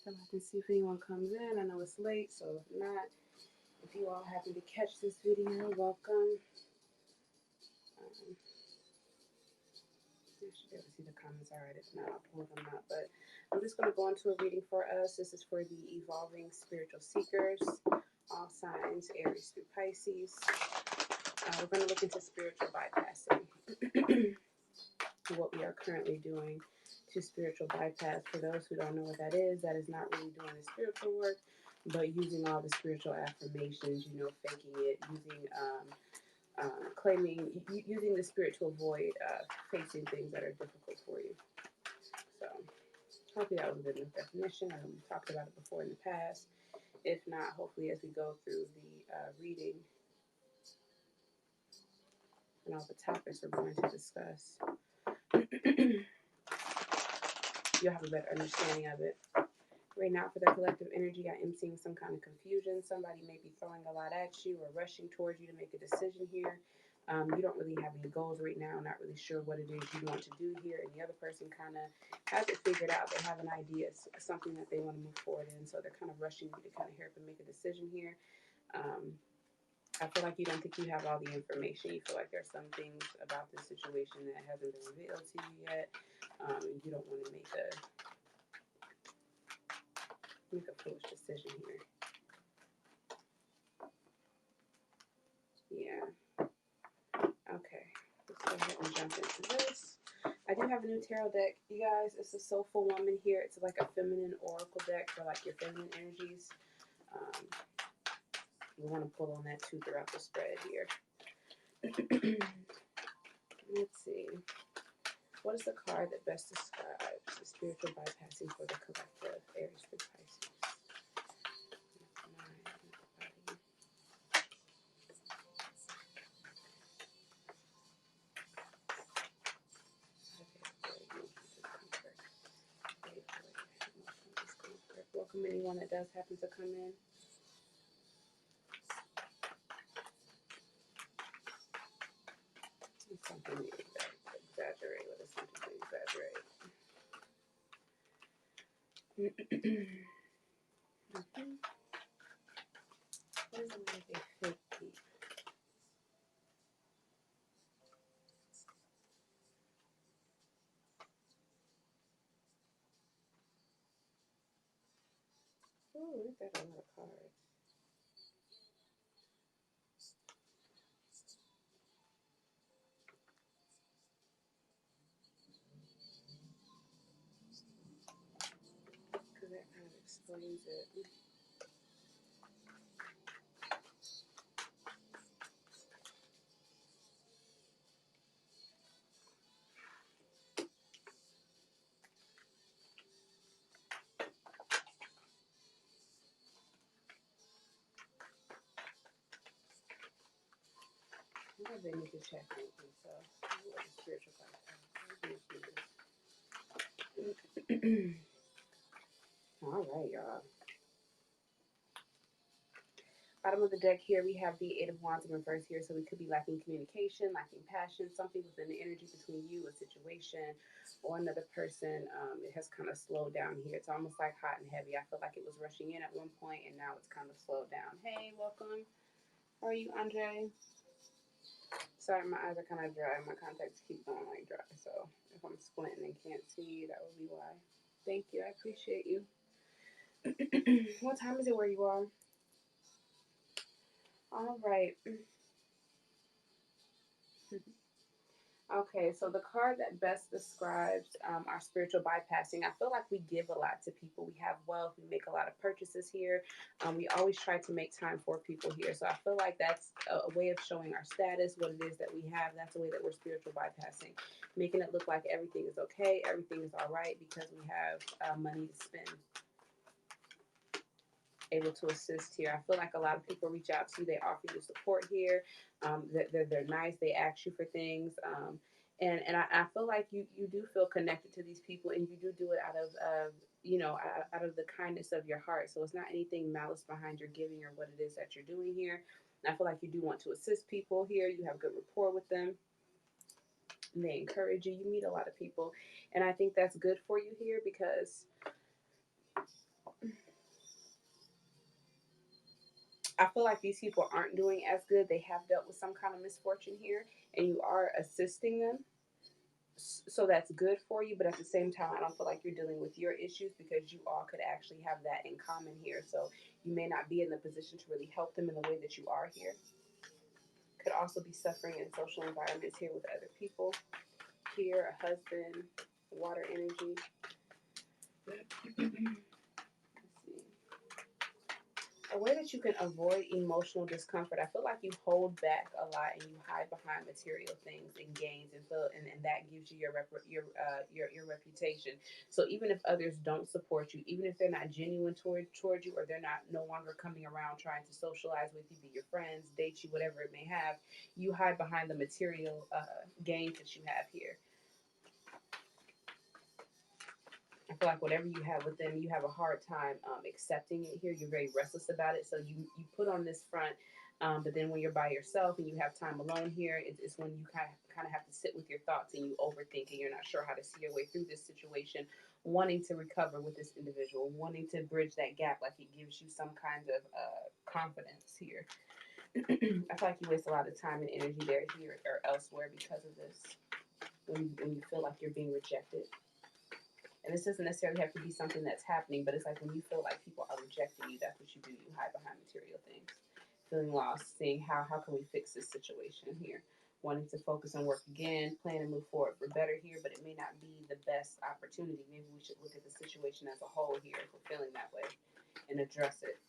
So I can see if anyone comes in. I know it's late, so if not, if you all happen to catch this video, welcome. You should be able to see the comments alright. If not, I'll pull them up. But I'm just going to go into a reading for us. This is for the evolving spiritual seekers, all signs, Aries through Pisces. We're going to look into spiritual bypassing. What we are currently doing to spiritual bypass. For those who don't know what that is not really doing the spiritual work, but using all the spiritual affirmations, faking it, using claiming, using the spirit to avoid facing things that are difficult for you. So hopefully that was a good enough definition. I know we've talked about it before in the past. If not, hopefully as we go through the reading and all the topics we're going to discuss, you'll have a better understanding of it. Right now, for the collective energy, I am seeing some kind of confusion. Somebody may be throwing a lot at you or rushing towards you to make a decision here. You don't really have any goals right now, not really sure what it is you want to do here. And the other person kind of has it figured out. They have an idea, something that they want to move forward in. So they're kind of rushing you to kind of hurry up and make a decision here. I feel like you don't think you have all the information. You feel like there's some things about this situation that hasn't been revealed to you yet. You don't want to make a foolish decision here. Yeah. Okay. Let's go ahead and jump into this. I do have a new tarot deck, you guys. It's a Soulful Woman here. It's like a feminine oracle deck for like your feminine energies. You want to pull on that too throughout the spread here. Let's see. What is the card that best describes the spiritual bypassing for the collective? Aries through Pisces. Welcome anyone that does happen to come in. It's something to exaggerate. What is something to exaggerate? What is it like a fake peep? Oh, we've got a lot of cards. Because that kind of explains it. I think they need to check on themselves. What is spiritual bypassing? All right, y'all. Bottom of the deck here, we have the Eight of Wands in reverse here, so we could be lacking communication, lacking passion, something within the energy between you, a situation, or another person. It has kind of slowed down here. It's almost like hot and heavy. I feel like it was rushing in at one point, and now it's kind of slowed down. Hey, welcome. How are you, Andre? Sorry, my eyes are kind of dry. My contacts keep going like dry, so if I'm squinting and can't see, that would be why. Thank you. I appreciate you. What time is it where you are? All right. Okay, so the card that best describes our spiritual bypassing, I feel like we give a lot to people. We have wealth, we make a lot of purchases here. We always try to make time for people here. So I feel like that's a way of showing our status, what it is that we have. That's a way that we're spiritual bypassing, making it look like everything is okay, everything is all right because we have money to spend. Able to assist here. I feel like a lot of people reach out to you. They offer you support here. They're nice. They ask you for things. And I feel like you do feel connected to these people, and you do it out of out of the kindness of your heart. So it's not anything malice behind your giving or what it is that you're doing here. And I feel like you do want to assist people here. You have good rapport with them. And they encourage you. You meet a lot of people, and I think that's good for you here because I feel like these people aren't doing as good. They have dealt with some kind of misfortune here, and you are assisting them. So that's good for you, but at the same time, I don't feel like you're dealing with your issues because you all could actually have that in common here. So you may not be in the position to really help them in the way that you are here. Could also be suffering in social environments here with other people. Here, a husband, water energy. Let's see. A way that you can avoid emotional discomfort. I feel like you hold back a lot and you hide behind material things and gains, and feel, and that gives you your reputation. So even if others don't support you, even if they're not genuine towards you, or they're not no longer coming around trying to socialize with you, be your friends, date you, whatever it may have, you hide behind the material gains that you have here. I feel like whatever you have with them, you have a hard time accepting it here. You're very restless about it. So you put on this front, but then when you're by yourself and you have time alone here, it's when you kind of have to sit with your thoughts and you overthink and you're not sure how to see your way through this situation, wanting to recover with this individual, wanting to bridge that gap, like it gives you some kind of confidence here. I feel like you waste a lot of time and energy there, here, or elsewhere because of this. When you feel like you're being rejected. And this doesn't necessarily have to be something that's happening, but it's like when you feel like people are rejecting you, that's what you do. You hide behind material things. Feeling lost, seeing how can we fix this situation here. Wanting to focus on work again, plan to move forward for better here, but it may not be the best opportunity. Maybe we should look at the situation as a whole here if we're feeling that way and address it.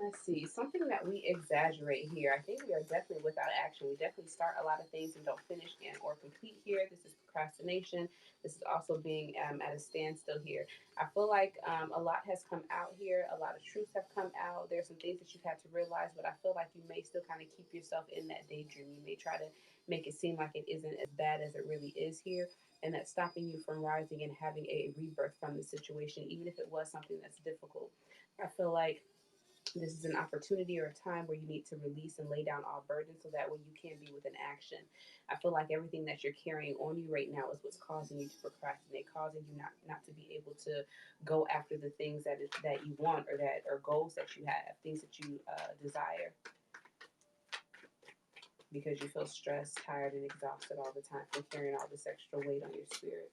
Let's see, something that we exaggerate here. I think we are definitely without action. We definitely start a lot of things and don't finish and or complete here. This is procrastination. This is also being at a standstill here. I feel like a lot has come out here. A lot of truths have come out. There's some things that you've had to realize, but I feel like you may still kind of keep yourself in that daydream. You may try to make it seem like it isn't as bad as it really is here. And that's stopping you from rising and having a rebirth from the situation, even if it was something that's difficult. I feel like this is an opportunity or a time where you need to release and lay down all burdens so that way you can be with an action. I feel like everything that you're carrying on you right now is what's causing you to procrastinate, causing you not to be able to go after the things that you want, or that or goals that you have, things that you desire, because you feel stressed, tired, and exhausted all the time from carrying all this extra weight on your spirit.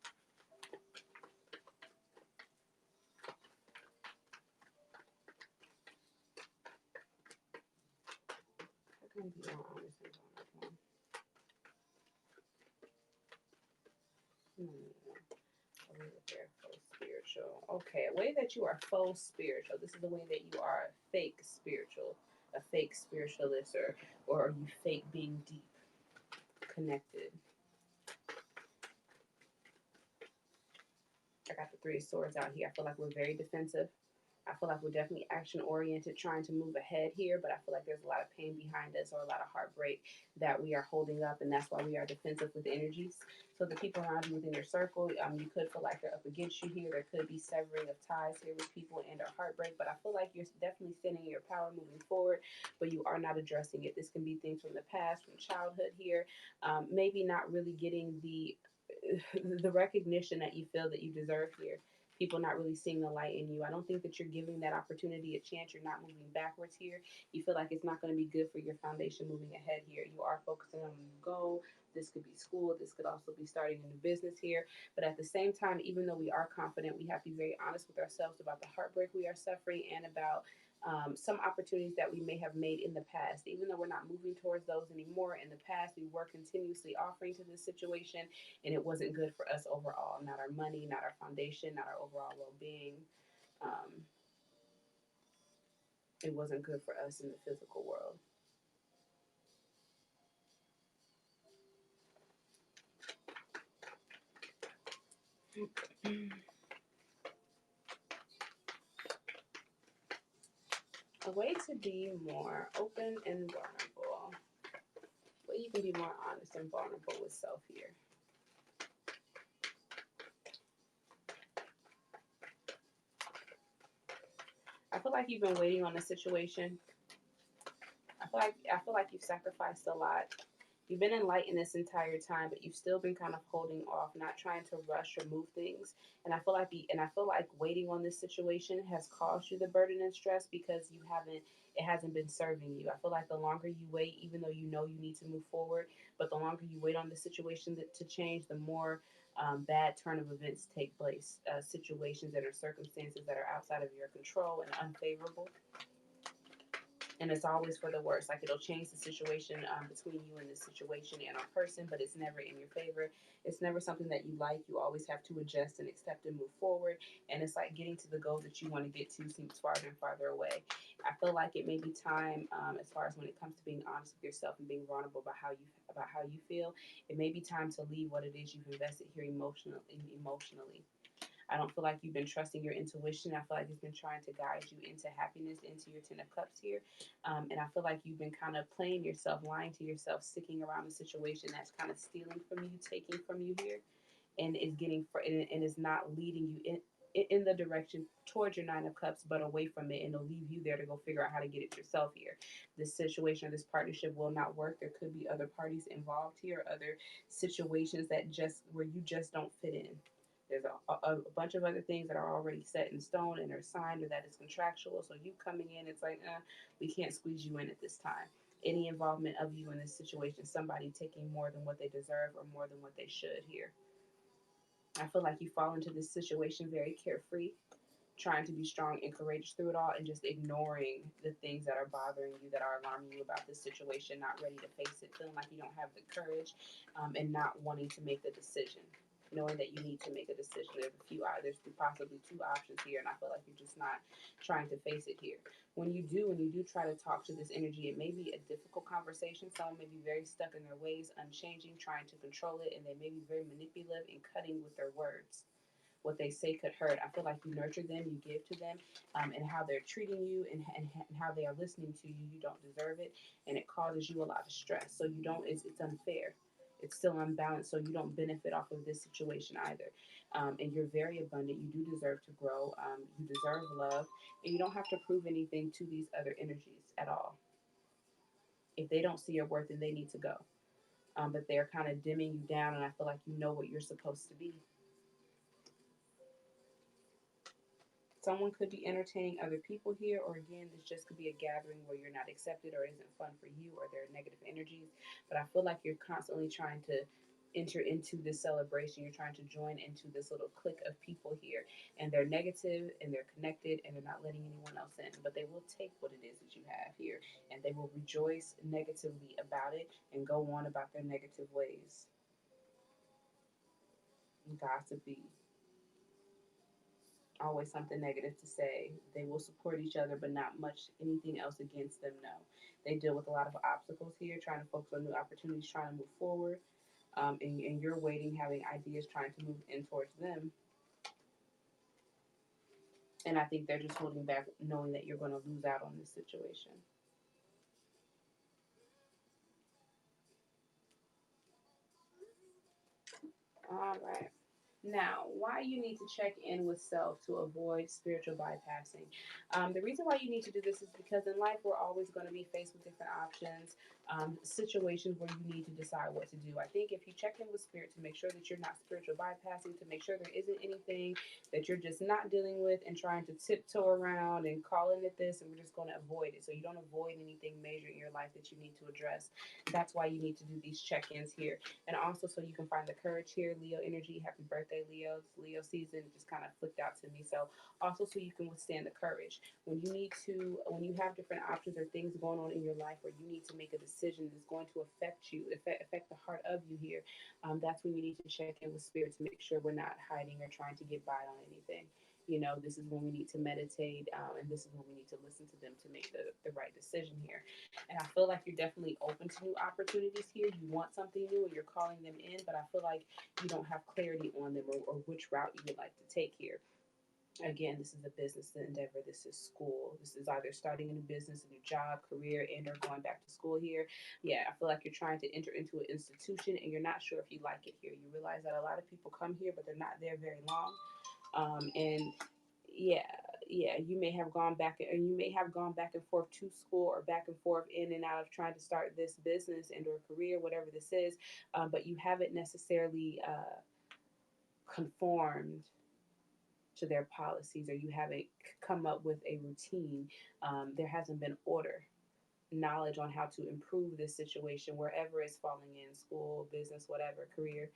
How can I be more honest and vulnerable? Hmm. A way that they're faux spiritual. Okay, a way that you are faux spiritual. This is the way that you are fake spiritual, a fake spiritualist, or are you fake being deep connected? I got the Three of Swords out here. I feel like we're very defensive. I feel like we're definitely action oriented, trying to move ahead here, but I feel like there's a lot of pain behind us, or a lot of heartbreak that we are holding up, and that's why we are defensive with energies. So the people around you within your circle, you could feel like they're up against you here. There could be severing of ties here with people and or heartbreak, but I feel like you're definitely standing in your power moving forward, but you are not addressing it. This can be things from the past, from childhood here, maybe not really getting the recognition that you feel that you deserve here. People not really seeing the light in you. I don't think that you're giving that opportunity a chance. You're not moving backwards here. You feel like it's not going to be good for your foundation moving ahead here. You are focusing on a new goal. This could be school. This could also be starting a new business here. But at the same time, even though we are confident, we have to be very honest with ourselves about the heartbreak we are suffering, and about some opportunities that we may have made in the past. Even though we're not moving towards those anymore, in the past we were continuously offering to this situation, and it wasn't good for us overall. Not our money, not our foundation, not our overall well-being. Um, it wasn't good for us in the physical world. A way to be more open and vulnerable. Way you can be more honest and vulnerable with self here. I feel like you've been waiting on a situation. I feel like you've sacrificed a lot, You've been enlightened this entire time, but you've still been kind of holding off, not trying to rush or move things. And I feel like waiting on this situation has caused you the burden and stress because it hasn't been serving you. I feel like the longer you wait, even though you know you need to move forward, but the longer you wait on the situation to change, the more bad turn of events take place. Situations that are circumstances that are outside of your control and unfavorable, and it's always for the worse. Like, it'll change the situation between you and the situation and a person, but it's never in your favor. It's never something that you like. You always have to adjust and accept and move forward. And it's like getting to the goal that you want to get to seems farther and farther away. I feel like it may be time, as far as when it comes to being honest with yourself and being vulnerable about how you feel. It may be time to leave what it is you've invested here emotionally. I don't feel like you've been trusting your intuition. I feel like it's been trying to guide you into happiness, into your Ten of Cups here. And I feel like you've been kind of playing yourself, lying to yourself, sticking around a situation that's kind of stealing from you, taking from you here, and and is not leading you in the direction towards your Nine of Cups, but away from it, and it'll leave you there to go figure out how to get it yourself here. This situation or this partnership will not work. There could be other parties involved here, other situations that just where you just don't fit in. There's a bunch of other things that are already set in stone and are signed or that is contractual. So you coming in, it's like, we can't squeeze you in at this time. Any involvement of you in this situation, somebody taking more than what they deserve or more than what they should here. I feel like you fall into this situation very carefree, trying to be strong and courageous through it all, and just ignoring the things that are bothering you, that are alarming you about this situation, not ready to face it, feeling like you don't have the courage, and not wanting to make the decision. Knowing that you need to make a decision. There's possibly two options here, and I feel like you're just not trying to face it here. When you do try to talk to this energy, it may be a difficult conversation. Someone may be very stuck in their ways, unchanging, trying to control it, and they may be very manipulative and cutting with their words. What they say could hurt. I feel like you nurture them, you give to them, and how they're treating you, and how they are listening to you. You don't deserve it, and it causes you a lot of stress. So you don't. It's unfair. It's still unbalanced, so you don't benefit off of this situation either. And you're very abundant. You do deserve to grow. You deserve love, and you don't have to prove anything to these other energies at all. If they don't see your worth, then they need to go. But they're kind of dimming you down, and I feel like you know what you're supposed to be. Someone could be entertaining other people here, or again, this just could be a gathering where you're not accepted or isn't fun for you, or there are negative energies. But I feel like you're constantly trying to enter into this celebration. You're trying to join into this little clique of people here, and they're negative and they're connected and they're not letting anyone else in. But they will take what it is that you have here, and they will rejoice negatively about it and go on about their negative ways. Gossipy, always something negative to say. They will support each other, but not much anything else against them. No, they deal with a lot of obstacles here, trying to focus on new opportunities, trying to move forward. And you're waiting, having ideas, trying to move in towards them. And I think they're just holding back, knowing that you're going to lose out on this situation. All right. Now, why you need to check in with self to avoid spiritual bypassing. The reason why you need to do this is because in life we're always going to be faced with different options, situations where you need to decide what to do. I think if you check in with spirit to make sure that you're not spiritual bypassing, to make sure there isn't anything that you're just not dealing with and trying to tiptoe around and calling it this, and we're just going to avoid it. So you don't avoid anything major in your life that you need to address. That's why you need to do these check-ins here. And also so you can find the courage here. Leo energy, happy birthday, Leo. It's Leo season. It just kind of flicked out to me. So also so you can withstand the courage. When you have different options or things going on in your life where you need to make a decision that's going to affect you, affect the heart of you here, that's when you need to check in with spirit to make sure we're not hiding or trying to get by on anything. You know, this is when we need to meditate, and this is when we need to listen to them to make the right decision here. And I feel like you're definitely open to new opportunities here. You want something new and you're calling them in, but I feel like you don't have clarity on them, or which route you would like to take here. Again, this is a business endeavor. This is school. This is either starting a new business, a new job, career, and or going back to school here. Yeah, I feel like you're trying to enter into an institution and you're not sure if you like it here. You realize that a lot of people come here, but they're not there very long. And yeah, yeah, you may have gone back, and you may have gone back and forth to school, or back and forth in and out of trying to start this business and or career, whatever this is, but you haven't necessarily conformed to their policies, or you haven't come up with a routine. There hasn't been order, knowledge on how to improve this situation wherever it's falling in school, business, whatever, career.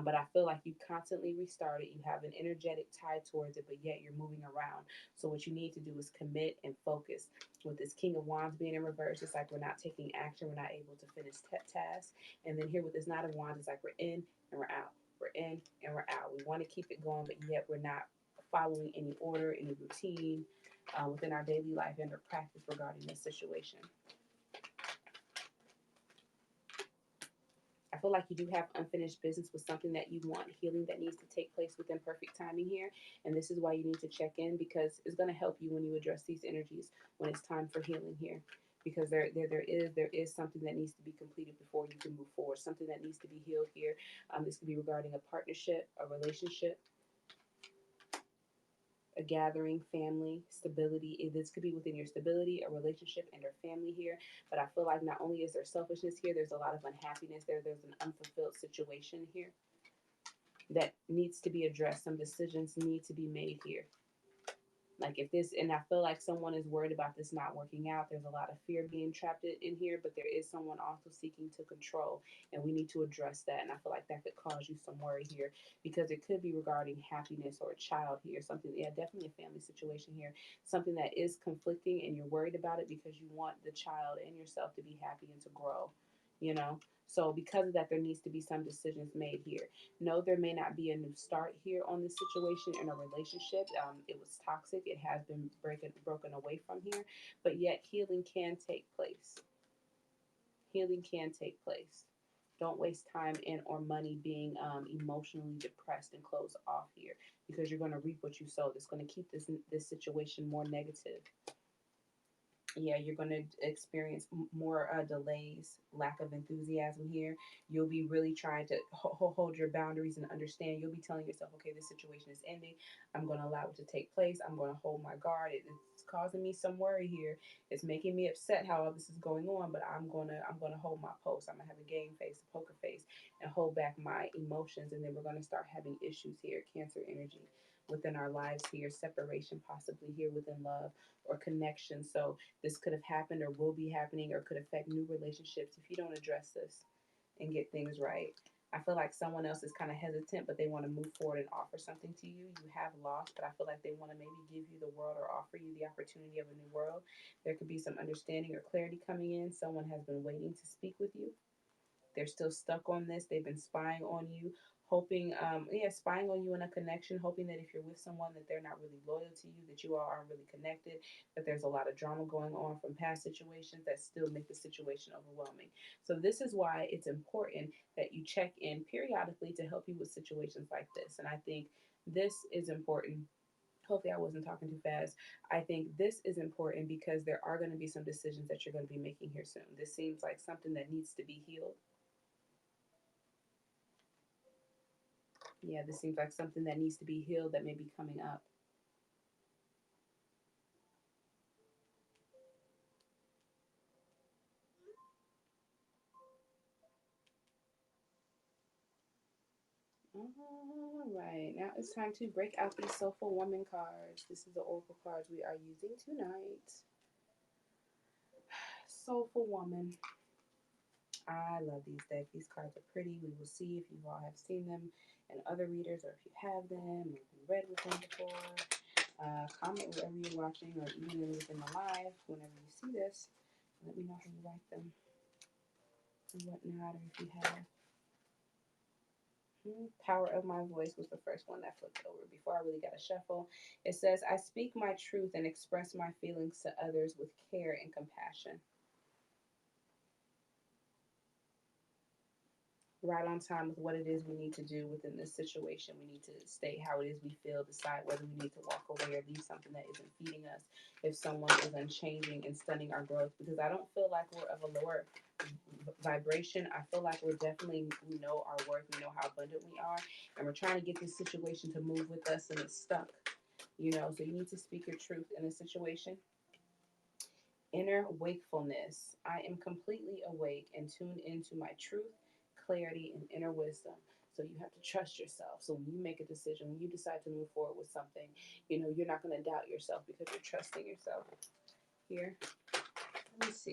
But I feel like you constantly restart it. You have an energetic tie towards it, but yet you're moving around. So what you need to do is commit and focus. With this King of Wands being in reverse, it's like we're not taking action. We're not able to finish tasks. And then here with this Knight of Wands, it's like we're in and we're out. We're in and we're out. We want to keep it going, but yet we're not following any order, any routine within our daily life and or practice regarding this situation. I feel like you do have unfinished business with something that you want, healing that needs to take place within perfect timing here. And this is why you need to check in, because it's going to help you when you address these energies when it's time for healing here. Because there is something that needs to be completed before you can move forward. Something that needs to be healed here. This could be regarding a partnership, a relationship, a gathering, family, stability. This could be within your stability, a relationship, and or family here. But I feel like not only is there selfishness here, there's a lot of unhappiness there. There's an unfulfilled situation here that needs to be addressed. Some decisions need to be made here. Like if this, and I feel like someone is worried about this not working out. There's a lot of fear being trapped in here, but there is someone also seeking to control, and we need to address that. And I feel like that could cause you some worry here, because it could be regarding happiness or a child here, something, yeah, definitely a family situation here, something that is conflicting, and you're worried about it because you want the child and yourself to be happy and to grow, you know? So because of that, there needs to be some decisions made here. No, there may not be a new start here on this situation in a relationship. It was toxic. It has been broken away from here, but yet healing can take place. Healing can take place. Don't waste time and or money being emotionally depressed and closed off here, because you're going to reap what you sow. It's going to keep this situation more negative. Yeah, you're going to experience more delays, lack of enthusiasm here. You'll be really trying to hold your boundaries and understand. You'll be telling yourself, okay, this situation is ending. I'm going to allow it to take place. I'm going to hold my guard. It's causing me some worry here. It's making me upset how all this is going on, but I'm gonna hold my post. I'm gonna have a game face, a poker face, and hold back my emotions. And then we're gonna start having issues here, Cancer energy within our lives here, separation possibly here within love or connection. So this could have happened or will be happening or could affect new relationships if you don't address this and get things right. I feel like someone else is kind of hesitant, but they want to move forward and offer something to you. You have lost, but I feel like they want to maybe give you the world or offer you the opportunity of a new world. There could be some understanding or clarity coming in. Someone has been waiting to speak with you. They're still stuck on this. They've been spying on you, hoping, spying on you in a connection, hoping that if you're with someone that they're not really loyal to you, that you all aren't really connected, that there's a lot of drama going on from past situations that still make the situation overwhelming. So this is why it's important that you check in periodically to help you with situations like this. And I think this is important. Hopefully I wasn't talking too fast. I think this is important because there are going to be some decisions that you're going to be making here soon. This seems like something that needs to be healed. Yeah, this seems like something that needs to be healed that may be coming up. All right, now it's time to break out these Soulful Woman cards. This is the Oracle cards we are using tonight. Soulful Woman. I love these decks. These cards are pretty. We will see if you all have seen them in other readers or if you have them or if you read with them before. Comment wherever you're watching or even within the live whenever you see this. Let me know how you like them and whatnot, or if you have. Power of My Voice was the first one that flipped over before I really got a shuffle. It says, I speak my truth and express my feelings to others with care and compassion. Right on time with what it is we need to do within this situation. We need to state how it is we feel, decide whether we need to walk away or leave something that isn't feeding us. If someone is unchanging and stunning our growth, because I don't feel like we're of a lower vibration. I feel like we know our worth, we know how abundant we are, and we're trying to get this situation to move with us and it's stuck. you know, so you need to speak your truth in a situation. Inner wakefulness. I am completely awake and tuned into my truth, clarity, and inner wisdom. So you have to trust yourself. So when you make a decision, when you decide to move forward with something, you know, you're not going to doubt yourself because you're trusting yourself. Here, let me see.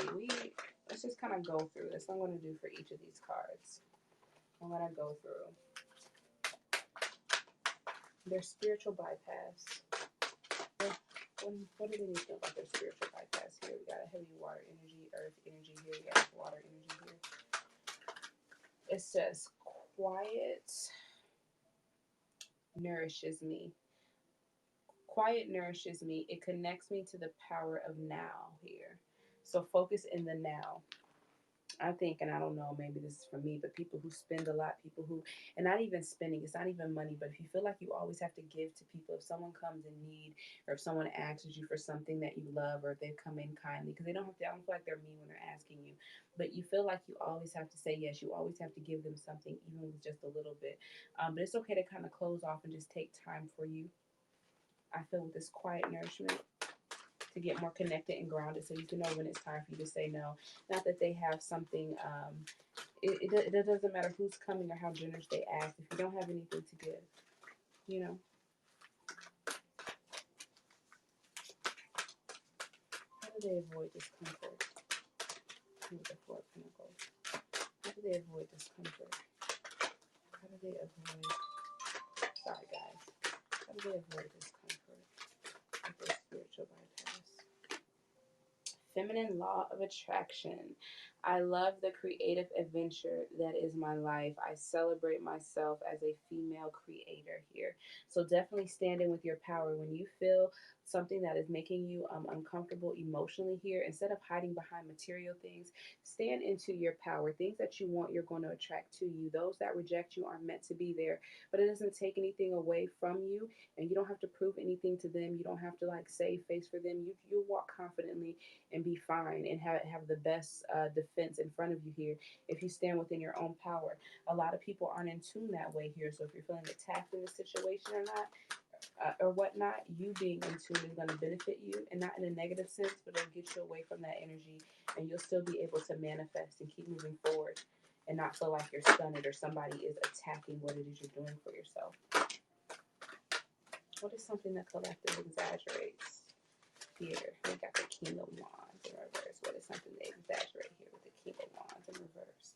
Let's just kind of go through this. I'm going to do for each of these cards. I'm going to go through their spiritual bypass. What do they need to know about their spiritual bypass here? We got a heavy water energy, earth energy here. We got water energy here. It says, quiet nourishes me. Quiet nourishes me. It connects me to the power of now here. So focus in the now. I think, and I don't know, maybe this is for me, but people who spend a lot, people who, and not even spending, it's not even money, but if you feel like you always have to give to people, if someone comes in need, or if someone asks you for something that you love, or if they come in kindly, because they don't have to, I don't feel like they're mean when they're asking you, but you feel like you always have to say yes, you always have to give them something, even with just a little bit. But it's okay to kind of close off and just take time for you. I feel with this quiet nourishment to get more connected and grounded so you can know when it's time for you to say no. Not that they have something, it doesn't matter who's coming or how generous they ask. If you don't have anything to give, you know. How do they avoid discomfort? With the Four of Pentacles. How do they avoid discomfort? How do they avoid, sorry guys, how do they avoid discomfort with their spiritual bypass? Feminine law of attraction. I love the creative adventure that is my life. I celebrate myself as a female creator here. So definitely stand in with your power. When you feel something that is making you uncomfortable emotionally here, instead of hiding behind material things, stand into your power. Things that you want, you're going to attract to you. Those that reject you aren't meant to be there, but it doesn't take anything away from you, and you don't have to prove anything to them. You don't have to like save face for them. You walk confidently and be fine and have the best defense in front of you here if you stand within your own power. A lot of people aren't in tune that way here. So if you're feeling attacked in this situation or not, or whatnot, you being in tune is going to benefit you, and not in a negative sense, but it'll get you away from that energy, and you'll still be able to manifest and keep moving forward and not feel like you're stunned or somebody is attacking what it is you're doing for yourself. What is something that collective exaggerates? Here, we got the King of Wands in reverse. What is something they exaggerate here with the King of Wands in reverse?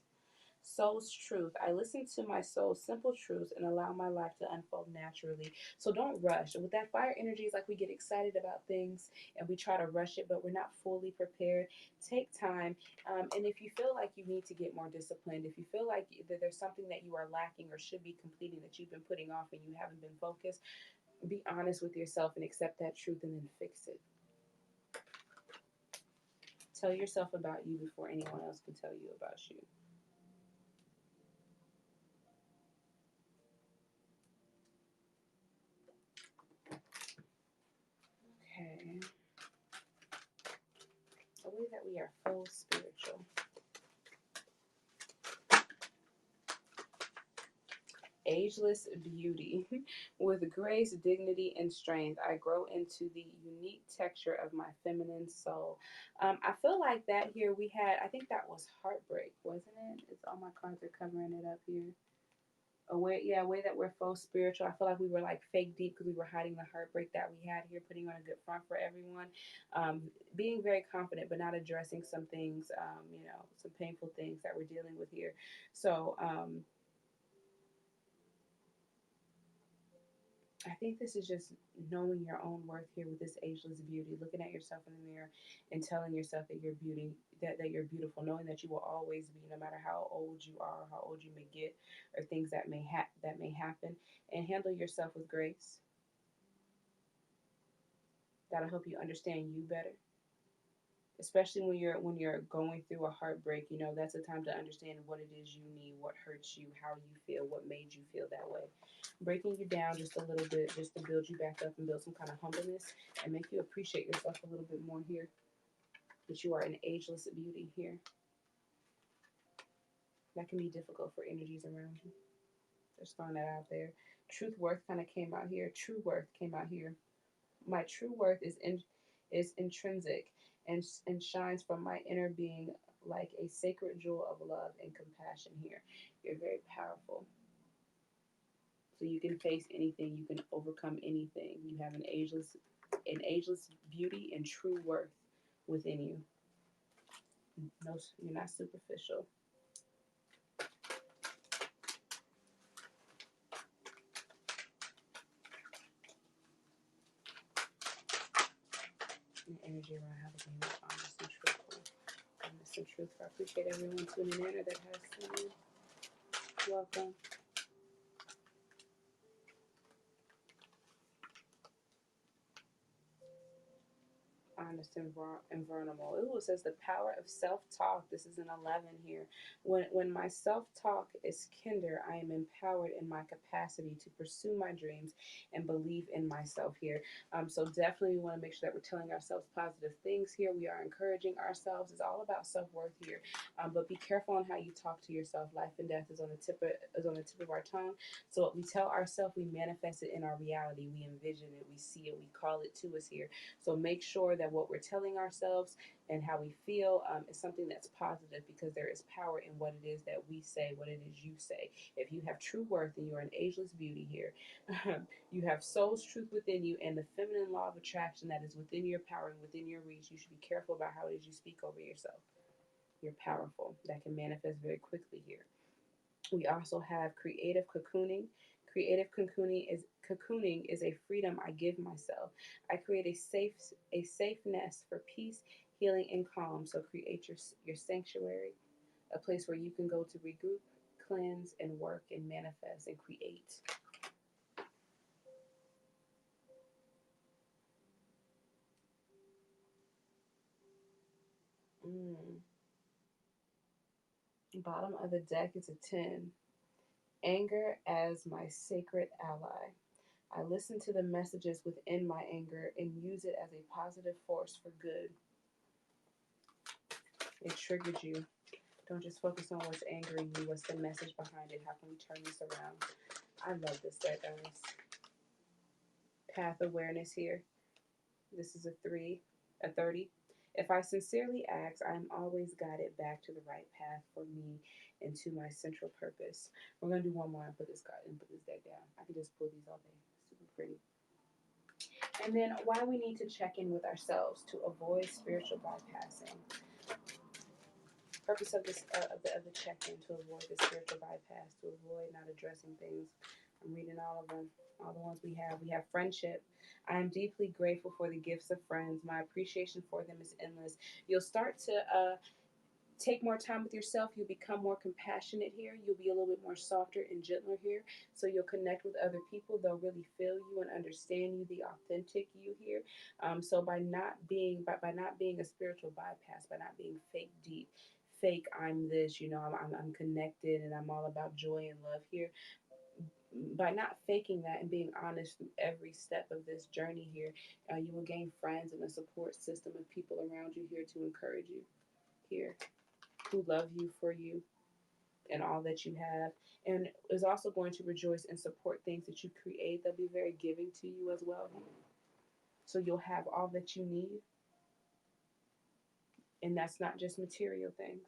Soul's truth. I listen to my soul's simple truths and allow my life to unfold naturally. So don't rush. With that fire energy, it's like we get excited about things and we try to rush it, but we're not fully prepared. Take time. And if you feel like you need to get more disciplined, if you feel like that there's something that you are lacking or should be completing that you've been putting off and you haven't been focused, be honest with yourself and accept that truth and then fix it. Tell yourself about you before anyone else can tell you about you. Okay. A way that we are full spiritual. Ageless beauty. With grace, dignity, and strength, I grow into the unique texture of my feminine soul. I feel like that here we had, I think that was heartbreak, wasn't it? It's all my cards are covering it up here. A way that we're full spiritual. I feel like we were like fake deep because we were hiding the heartbreak that we had here, putting on a good front for everyone. Being very confident, but not addressing some things, you know, some painful things that we're dealing with here. So, I think this is just knowing your own worth here with this ageless beauty, looking at yourself in the mirror and telling yourself that you're beauty, that you're beautiful, knowing that you will always be, no matter how old you are, how old you may get, or things that may happen, and handle yourself with grace. That'll help you understand you better, especially when you're going through a heartbreak. You know, that's a time to understand what it is you need, what hurts you, how you feel, what made you feel that way. Breaking you down just a little bit, just to build you back up and build some kind of humbleness and make you appreciate yourself a little bit more here. That you are an ageless beauty here. That can be difficult for energies around you. Just throwing that out there. Truth worth kind of came out here. True worth came out here. My true worth is intrinsic and shines from my inner being like a sacred jewel of love and compassion here. You're very powerful. So you can face anything, you can overcome anything. You have an ageless beauty and true worth within you. No, you're not superficial. Your energy around having being honest and truthful. Honest and truthful. I appreciate everyone tuning in or that has tuned in. Welcome. Honest and vulnerable. Ooh, it says the power of self-talk. This is an 11 here. When my self-talk is kinder, I am empowered in my capacity to pursue my dreams and believe in myself here. So definitely we want to make sure that we're telling ourselves positive things here. We are encouraging ourselves. It's all about self-worth here. But be careful on how you talk to yourself. Life and death is on the tip of our tongue. So what we tell ourselves, we manifest it in our reality. We envision it, we see it, we call it to us here. So make sure that what we're telling ourselves and how we feel is something that's positive, because there is power in what it is that we say, what it is you say. If you have true worth and you're an ageless beauty here, you have soul's truth within you and the feminine law of attraction that is within your power and within your reach. You should be careful about how it is you speak over yourself. You're powerful. That can manifest very quickly here. We also have creative cocooning. Creative cocooning is a freedom I give myself. I create a safe nest for peace, healing, and calm. So create your sanctuary, a place where you can go to regroup, cleanse, and work and manifest and create. Mm. Bottom of the deck is a 10. Anger as my sacred ally. I listen to the messages within my anger and use it as a positive force for good. It triggered you. Don't just focus on what's angering you. What's the message behind it? How can we turn this around? I love this deck, guys. Path awareness here. This is a 30. If I sincerely ask, I am always guided back to the right path for me and to my central purpose. We're gonna do one more and put this card and put this deck down. I can just pull these all day. Super pretty. And then why we need to check in with ourselves to avoid spiritual bypassing. Purpose of this of the check-in: to avoid the spiritual bypass, to avoid not addressing things. I'm reading all of them, all the ones we have. We have friendship. I am deeply grateful for the gifts of friends. My appreciation for them is endless. You'll start to take more time with yourself. You'll become more compassionate here. You'll be a little bit more softer and gentler here. So you'll connect with other people. They'll really feel you and understand you, the authentic you here. So by not being a spiritual bypass, by not being fake deep, fake I'm this, I'm connected and I'm all about joy and love here. By not faking that and being honest through every step of this journey here, you will gain friends and a support system of people around you here to encourage you here, who love you for you and all that you have, and is also going to rejoice and support things that you create. They'll be very giving to you as well. So you'll have all that you need, and that's not just material things,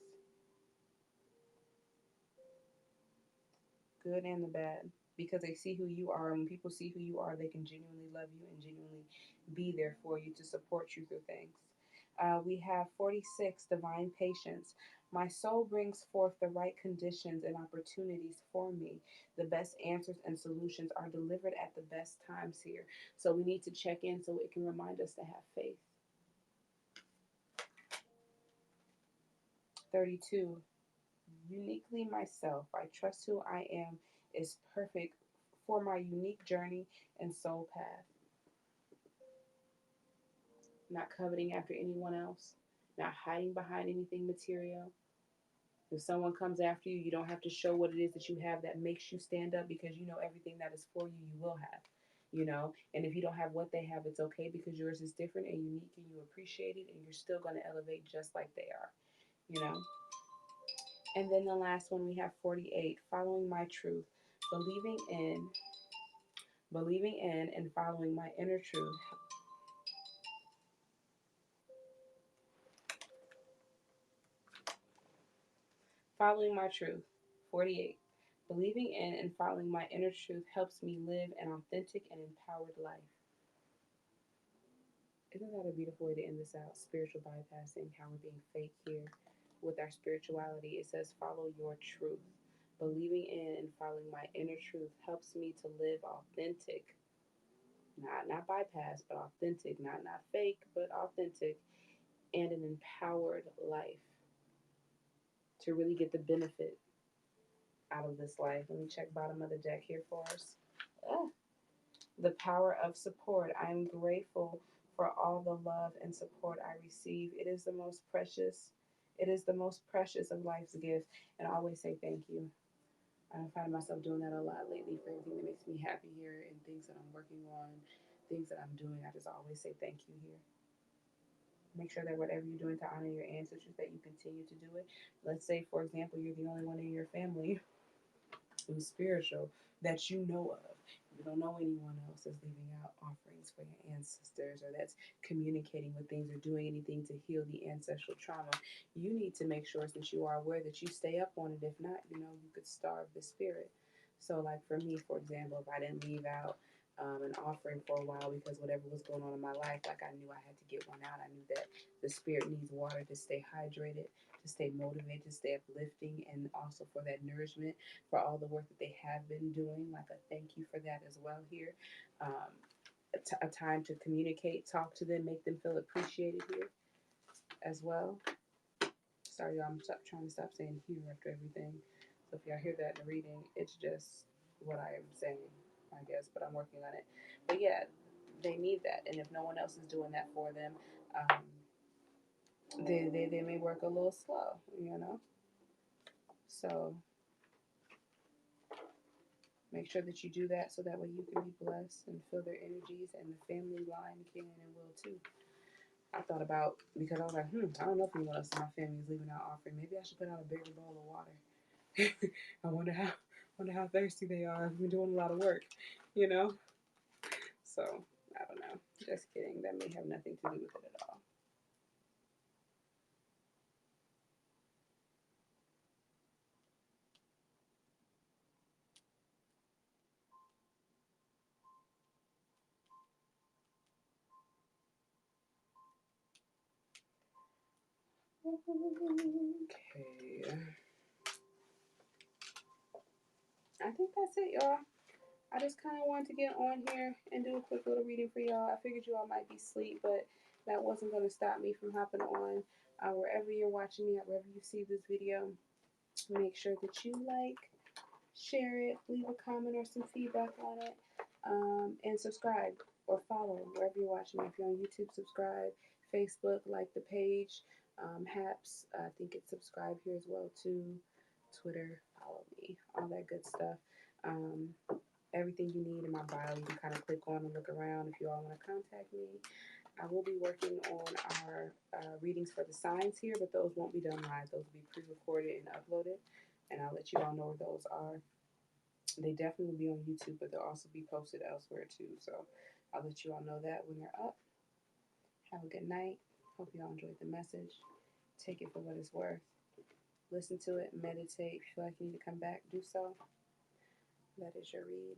good and the bad, because they see who you are. And when people see who you are, they can genuinely love you and genuinely be there for you to support you through things. We have 46, divine patience. My soul brings forth the right conditions and opportunities for me. The best answers and solutions are delivered at the best times here. So we need to check in so it can remind us to have faith. 32, uniquely myself. I trust who I am is perfect for my unique journey and soul path. Not coveting after anyone else, not hiding behind anything material. If someone comes after you, you don't have to show what it is that you have that makes you stand up, because you know everything that is for you, you will have. And if you don't have what they have, it's okay, because yours is different and unique and you appreciate it and you're still going to elevate just like they are. And then the last one, we have 48, following my truth, believing in and following my inner truth Following my truth. 48. Believing in and following my inner truth helps me live an authentic and empowered life. Isn't that a beautiful way to end this out? Spiritual bypassing, how we're being fake here with our spirituality. It says, follow your truth. Believing in and following my inner truth helps me to live authentic, not bypass, but authentic, not fake, but authentic, and an empowered life to really get the benefit out of this life. Let me check bottom of the deck here for us. Ah, the power of support. I am grateful for all the love and support I receive. It is the most precious. It is the most precious of life's gifts. And I always say thank you. I find myself doing that a lot lately for everything that makes me happy here and things that I'm working on, things that I'm doing. I just always say thank you here. Make sure that whatever you're doing to honor your ancestors, that you continue to do it. Let's say, for example, you're the only one in your family who's spiritual that you know of. You don't know anyone else that's leaving out offerings for your ancestors or that's communicating with things or doing anything to heal the ancestral trauma. You need to make sure, since you are aware, that you stay up on it. If not, you could starve the spirit. So, like for me, for example, if I didn't leave out an offering for a while because whatever was going on in my life, like I knew I had to get one out. I knew that the spirit needs water to stay hydrated, to stay motivated, to stay uplifting, and also for that nourishment, for all the work that they have been doing. Like a thank you for that as well here. A time to communicate, talk to them, make them feel appreciated here as well. Sorry, y'all, I'm trying to stop saying here after everything. So if y'all hear that in the reading, it's just what I am saying, I guess, but I'm working on it. But yeah, they need that. And if no one else is doing that for them, they may work a little slow. So make sure that you do that so that way you can be blessed and feel their energies, and the family line can and will too. I thought about, because I was like, I don't know if anyone else in my family is leaving out offering. Maybe I should put out a bigger bowl of water. I wonder how thirsty they are. I've been doing a lot of work. So I don't know. Just kidding. That may have nothing to do with it at all. Okay. I think that's it, y'all. I just kind of wanted to get on here and do a quick little reading for y'all. I figured you all might be asleep, but that wasn't going to stop me from hopping on. Wherever you're watching me at, wherever you see this video, make sure that you like, share it, leave a comment or some feedback on it, and subscribe or follow wherever you're watching me. If you're on YouTube, subscribe. Facebook, like the page. Haps, I think it's subscribe here as well too. Twitter, follow me, all that good stuff. Everything you need in my bio, you can kind of click on and look around if you all want to contact me. I will be working on our readings for the signs here, but those won't be done live. Those will be pre-recorded and uploaded, and I'll let you all know where those are. They definitely will be on YouTube, but they'll also be posted elsewhere too. So I'll let you all know that when they're up. Have a good night. Hope you all enjoyed the message. Take it for what it's worth. Listen to it, meditate. If you feel like you need to come back, do so. That is your read.